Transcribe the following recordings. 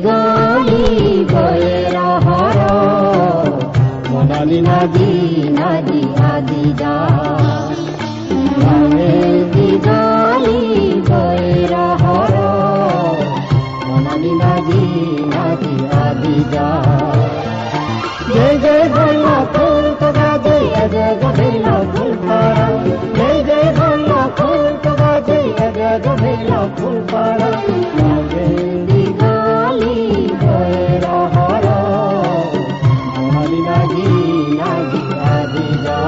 দিগলি বয়ের হর মনালি নদী নদী আদি যা দিগলি বয়ের হর মনালি নদী নদী আদি যা জয় জয় বল্লা ফুল তো গাজে অজগ বেলা ফুল পাড়া জয় জয় বল্লা ফুল তো গাজে অজগ বেলা ফুল পাড়া দিগলি বয়ের হর মনালি নদী নদী আদি যা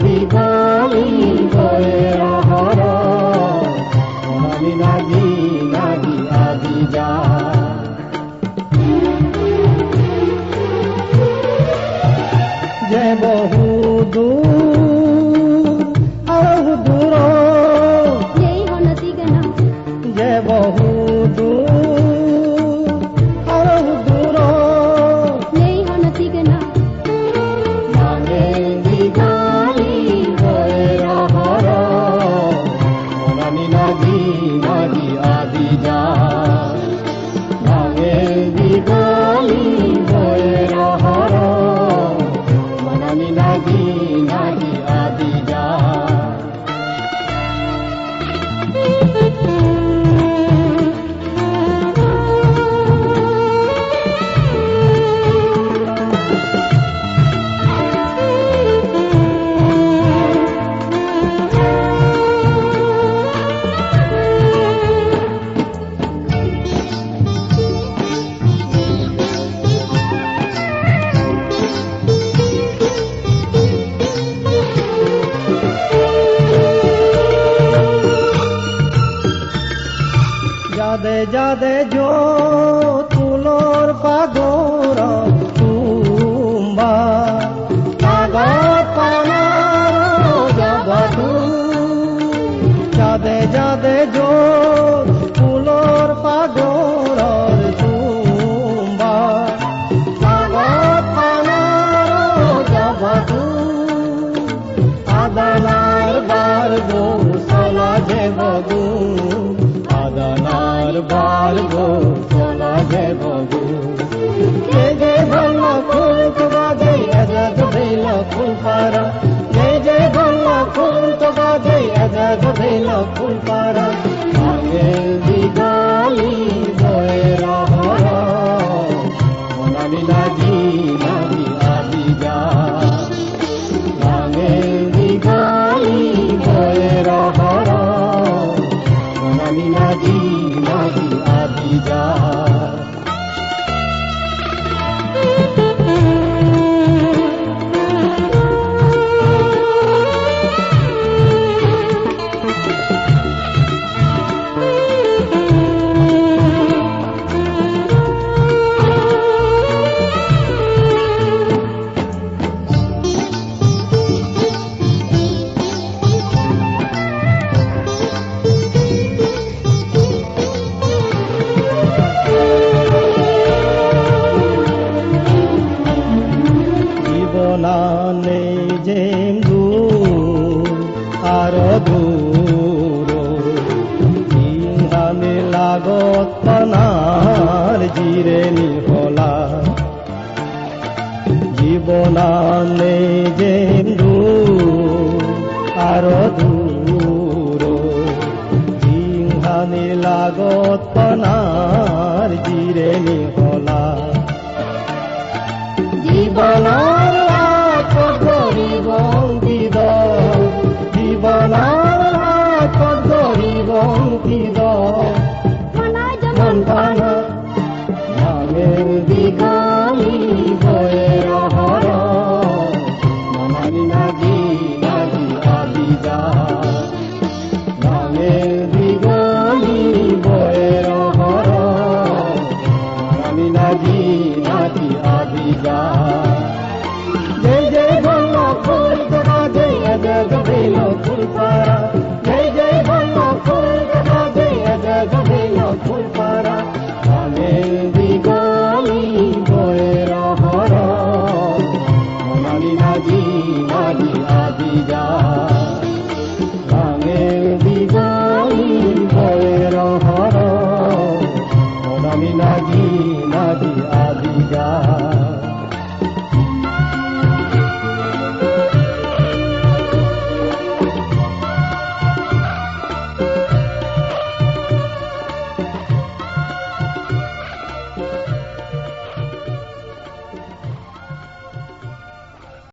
দিগলি বয়ের হর মনালি নদী নদী আদি যা যে বহু দূর আর দূর যে বহু দূর আর দূর মানে দিগলি বয়ের হর মনালি নদী নদী আদি যা মানে দিগলি বয়ের হর মনালি নদী নদী আদি যা যাদে যাদে যো তুলোর পাগর তুম্বা পাগত পানার জগতু যাদে যাদে যো তুলোর পাগর তুম্বা পাগত পানার জগতু আদানার বার গো সলা যে বগু আদানার বার গো চলা যে বগু যে বলল ফুল তো বাজে অজগ বেলা ফুল পাড়া যে বলল ফুল তো বাজে অজগ বেলা ফুল পাড়া দিগলি বয়ের হর মনালি নদী নদী আদি যা দিগলি বয়ের হর মনালি নদী নদী আদি যা জীবনানে যে দূর আর দূর ইহানে লাগত পানার জিরে নিহলা জীবনানে যে দূর আর দূর ইহানে লাগত পানার জিরে নিহলা জীবনার গরিব দিদ জীবনার গরিব দিদ মন পানা দিগলি বয়ের হর মনালি নদী নদী আদি যা দিগলি বয়ের হর মনালি নদী নদী আদি যা জয় জয় বল্ল ফুল তো বাজে অজগ বেলা ফুল পাড়া জয় জয় বল্ল ফুল তো বাজে অজগ বেলা ফুল পাড়া নাজি নাজি